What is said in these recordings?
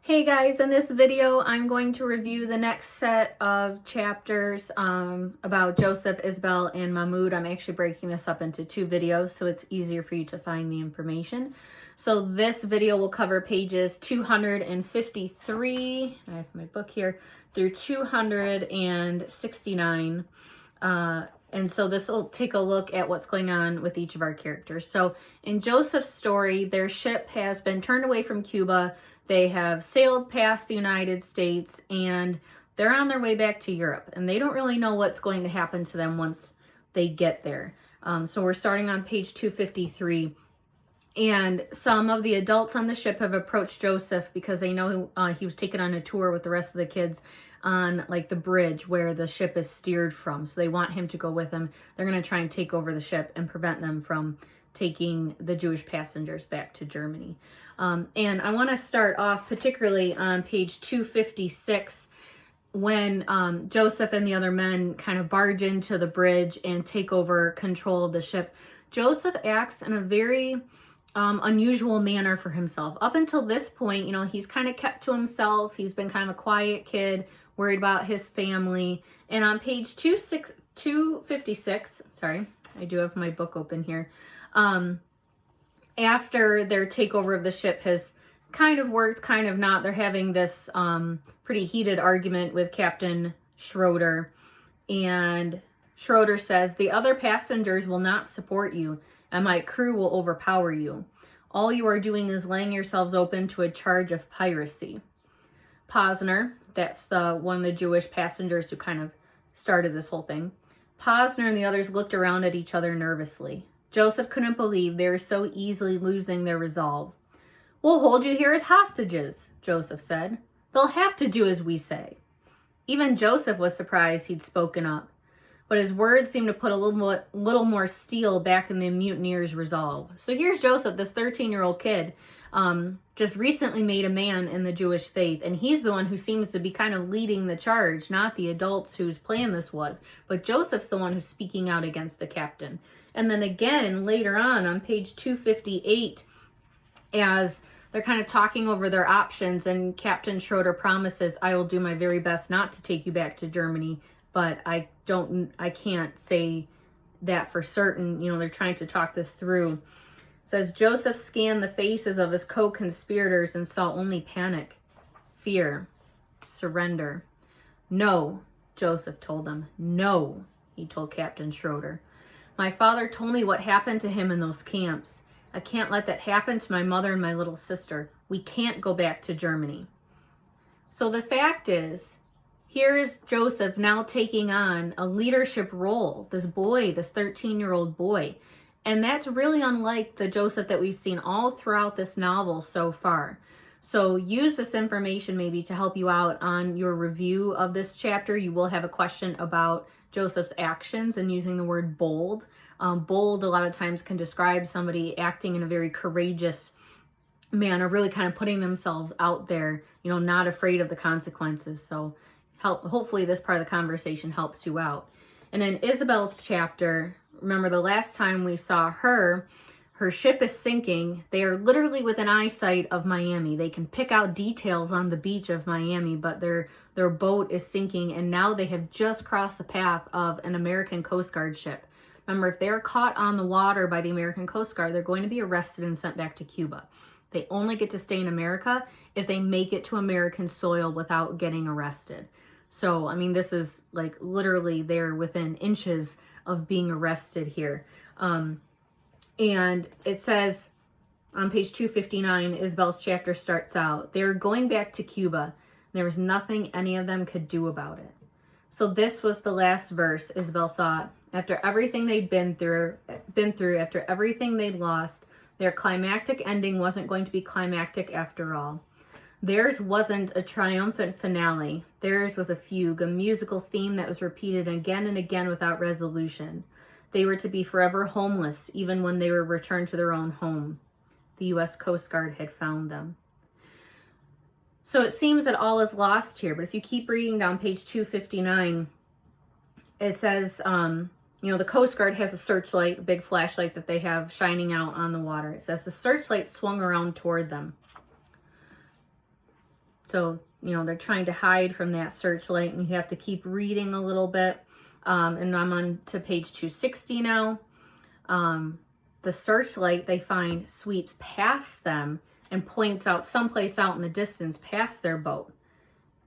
Hey guys, in this video I'm going to review the next set of chapters about Joseph, Isabel, and Mahmoud. I'm actually breaking this up into two videos so it's easier for you to find the information. So this video will cover pages 253, I have my book here, through 269. And so this will take a look at what's going on with each of our characters. So in Joseph's story, their ship has been turned away from Cuba. They have sailed past the United States and they're on their way back to Europe. And they don't really know what's going to happen to them once they get there. So we're starting on page 253. And some of the adults on the ship have approached Joseph because they know he was taken on a tour with the rest of the kids on like the bridge where the ship is steered from. So they want him to go with them. They're going to try and take over the ship and prevent them from taking the Jewish passengers back to Germany. And I want to start off particularly on page 256 when Joseph and the other men kind of barge into the bridge and take over control of the ship. Joseph acts in a very unusual manner for himself. Up until this point, you know, he's kind of kept to himself. He's been kind of a quiet kid, worried about his family. And on page 256, sorry, I do have my book open here. After their takeover of the ship has kind of worked, kind of not, they're having this pretty heated argument with Captain Schroeder. And Schroeder says, "The other passengers will not support you, and my crew will overpower you. All you are doing is laying yourselves open to a charge of piracy." Posner, that's one of the Jewish passengers who kind of started this whole thing. Posner and the others looked around at each other nervously. Joseph couldn't believe they were so easily losing their resolve. "We'll hold you here as hostages," Joseph said. "They'll have to do as we say." Even Joseph was surprised he'd spoken up, but his words seemed to put a little more steel back in the mutineers' resolve. So here's Joseph, this 13-year-old kid, just recently made a man in the Jewish faith, and he's the one who seems to be kind of leading the charge, not the adults whose plan this was, but Joseph's the one who's speaking out against the captain. And then again, later on page 258, as they're kind of talking over their options, and Captain Schroeder promises, "I will do my very best not to take you back to Germany, but I can't say that for certain." You know, they're trying to talk this through. It says, Joseph scanned the faces of his co-conspirators and saw only panic, fear, surrender. "No," Joseph told them. "No," he told Captain Schroeder. "My father told me what happened to him in those camps. I can't let that happen to my mother and my little sister. We can't go back to Germany." So the fact is, here is Joseph now taking on a leadership role, this boy, this 13-year-old boy. And that's really unlike the Joseph that we've seen all throughout this novel so far. So use this information maybe to help you out on your review of this chapter. You will have a question about Joseph's actions and using the word bold. Bold a lot of times can describe somebody acting in a very courageous manner, really kind of putting themselves out there, you know, not afraid of the consequences. So hopefully this part of the conversation helps you out. And in Isabel's chapter, remember the last time we saw her ship is sinking. They are literally within eyesight of Miami. They can pick out details on the beach of Miami, but their boat is sinking, and now they have just crossed the path of an American Coast Guard ship. Remember, if they're caught on the water by the American Coast Guard, they're going to be arrested and sent back to Cuba. They only get to stay in America if they make it to American soil without getting arrested. So, I mean, this is like literally they're within inches of being arrested here. And it says on page 259, Isabel's chapter starts out, "They were going back to Cuba. There was nothing any of them could do about it." So this was the last verse, Isabel thought. After everything they'd been through, after everything they'd lost, their climactic ending wasn't going to be climactic after all. Theirs wasn't a triumphant finale. Theirs was a fugue, a musical theme that was repeated again and again without resolution. They were to be forever homeless, even when they were returned to their own home. The U.S. Coast Guard had found them. So it seems that all is lost here, but if you keep reading down page 259, it says, the Coast Guard has a searchlight, a big flashlight that they have shining out on the water. It says the searchlight swung around toward them. So, they're trying to hide from that searchlight, and you have to keep reading a little bit. And I'm on to page 260 now. The searchlight they find sweeps past them and points out someplace out in the distance past their boat.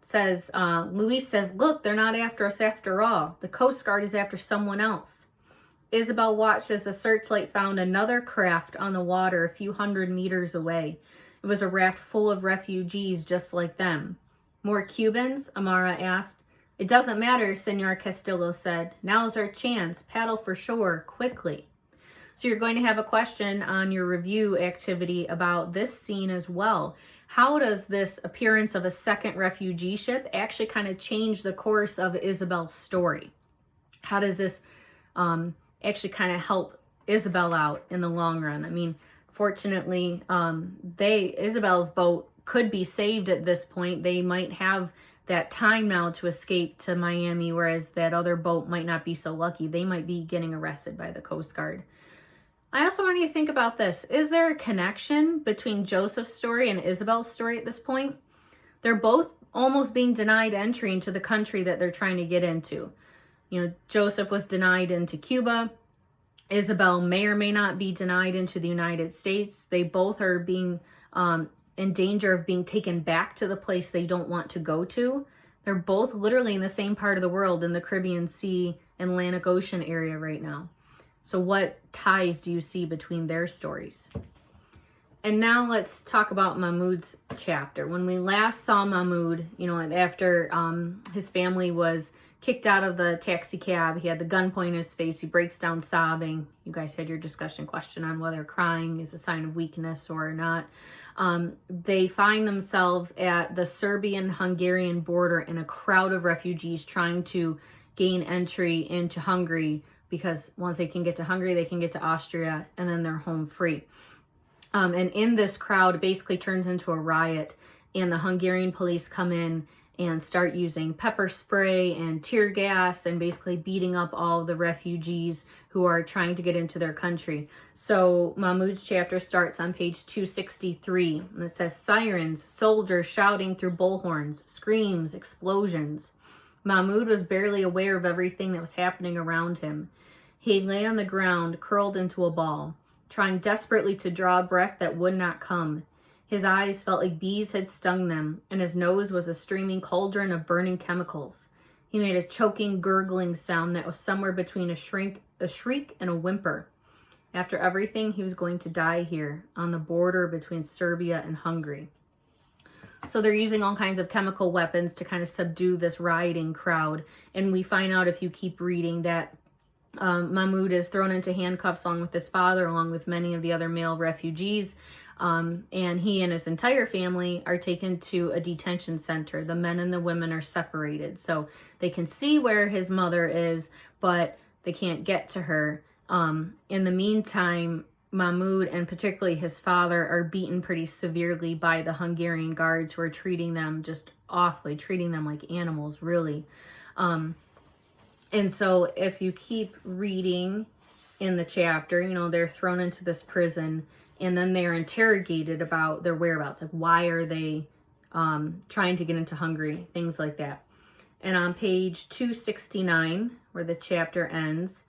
It says, Luis says, "Look, they're not after us after all. The Coast Guard is after someone else." Isabel watched as the searchlight found another craft on the water a few hundred meters away. It was a raft full of refugees just like them. "More Cubans?" Amara asked. "It doesn't matter," Senor Castillo said. "Now's our chance. Paddle for shore, quickly." So you're going to have a question on your review activity about this scene as well. How does this appearance of a second refugee ship actually kind of change the course of Isabel's story? How does this actually kind of help Isabel out in the long run? I mean, fortunately, Isabel's boat could be saved at this point. They might have that time now to escape to Miami, whereas that other boat might not be so lucky. They might be getting arrested by the Coast Guard. I also want you to think about this. Is there a connection between Joseph's story and Isabel's story at this point? They're both almost being denied entry into the country that they're trying to get into. Joseph was denied into Cuba. Isabel may or may not be denied into the United States. They both are being in danger of being taken back to the place they don't want to go to. They're both literally in the same part of the world, in the Caribbean Sea and Atlantic Ocean area right now. So what ties do you see between their stories? And now let's talk about Mahmoud's chapter. When we last saw Mahmoud, after his family was kicked out of the taxi cab, he had the gun pointed in his face, he breaks down sobbing. You guys had your discussion question on whether crying is a sign of weakness or not. They find themselves at the Serbian-Hungarian border in a crowd of refugees trying to gain entry into Hungary, because once they can get to Hungary, they can get to Austria, and then they're home free. And in this crowd, it basically turns into a riot, and the Hungarian police come in and start using pepper spray and tear gas and basically beating up all the refugees who are trying to get into their country. So Mahmoud's chapter starts on page 263, and it says, "Sirens, soldiers shouting through bullhorns, screams, explosions." Mahmoud was barely aware of everything that was happening around him. He lay on the ground, curled into a ball, trying desperately to draw a breath that would not come. His eyes felt like bees had stung them, and his nose was a streaming cauldron of burning chemicals. He made a choking, gurgling sound that was somewhere between a shriek and a whimper. After everything, he was going to die here, on the border between Serbia and Hungary. So they're using all kinds of chemical weapons to kind of subdue this rioting crowd. And we find out, if you keep reading, that Mahmoud is thrown into handcuffs along with his father, along with many of the other male refugees. And he and his entire family are taken to a detention center. The men and the women are separated. So they can see where his mother is, but they can't get to her. In the meantime, Mahmoud and particularly his father are beaten pretty severely by the Hungarian guards, who are treating them just awfully, treating them like animals, really. And so if you keep reading in the chapter, they're thrown into this prison, and then they're interrogated about their whereabouts. Like, why are they trying to get into Hungary? Things like that. And on page 269, where the chapter ends,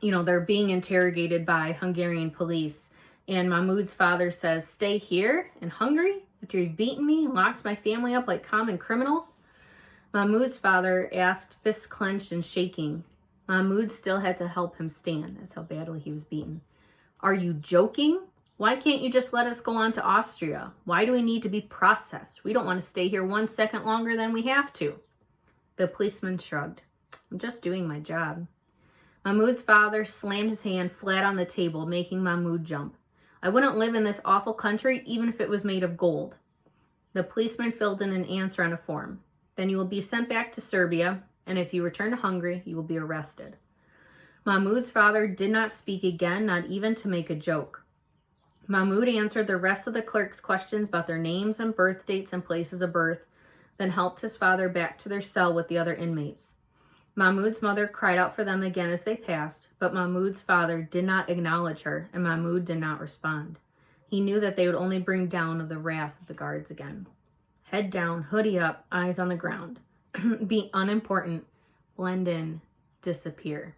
they're being interrogated by Hungarian police. And Mahmoud's father says, "Stay here in Hungary after you've beaten me and locked my family up like common criminals?" Mahmoud's father asked, fists clenched and shaking. Mahmoud still had to help him stand. That's how badly he was beaten. "Are you joking? Why can't you just let us go on to Austria? Why do we need to be processed? We don't want to stay here 1 second longer than we have to." The policeman shrugged. "I'm just doing my job." Mahmoud's father slammed his hand flat on the table, making Mahmoud jump. "I wouldn't live in this awful country even if it was made of gold." The policeman filled in an answer on a form. "Then you will be sent back to Serbia, and if you return to Hungary, you will be arrested." Mahmoud's father did not speak again, not even to make a joke. Mahmoud answered the rest of the clerk's questions about their names and birth dates and places of birth, then helped his father back to their cell with the other inmates. Mahmoud's mother cried out for them again as they passed, but Mahmoud's father did not acknowledge her, and Mahmoud did not respond. He knew that they would only bring down the wrath of the guards again. Head down, hoodie up, eyes on the ground. Be unimportant, blend in, disappear.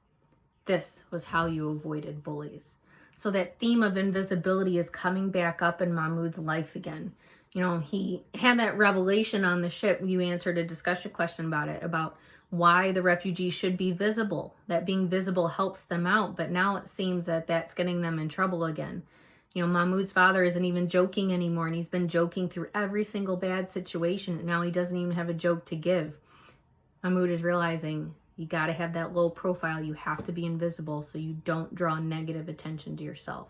This was how you avoided bullies. So that theme of invisibility is coming back up in Mahmoud's life again. You know, he had that revelation on the ship. You answered a discussion question about it, about why the refugees should be visible, that being visible helps them out. But now it seems that that's getting them in trouble again. You know, Mahmoud's father isn't even joking anymore, and he's been joking through every single bad situation. And now he doesn't even have a joke to give. Mahmoud is realizing you got to have that low profile. You have to be invisible so you don't draw negative attention to yourself.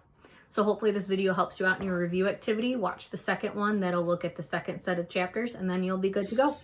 So hopefully this video helps you out in your review activity. Watch the second one. That'll look at the second set of chapters, and then you'll be good to go.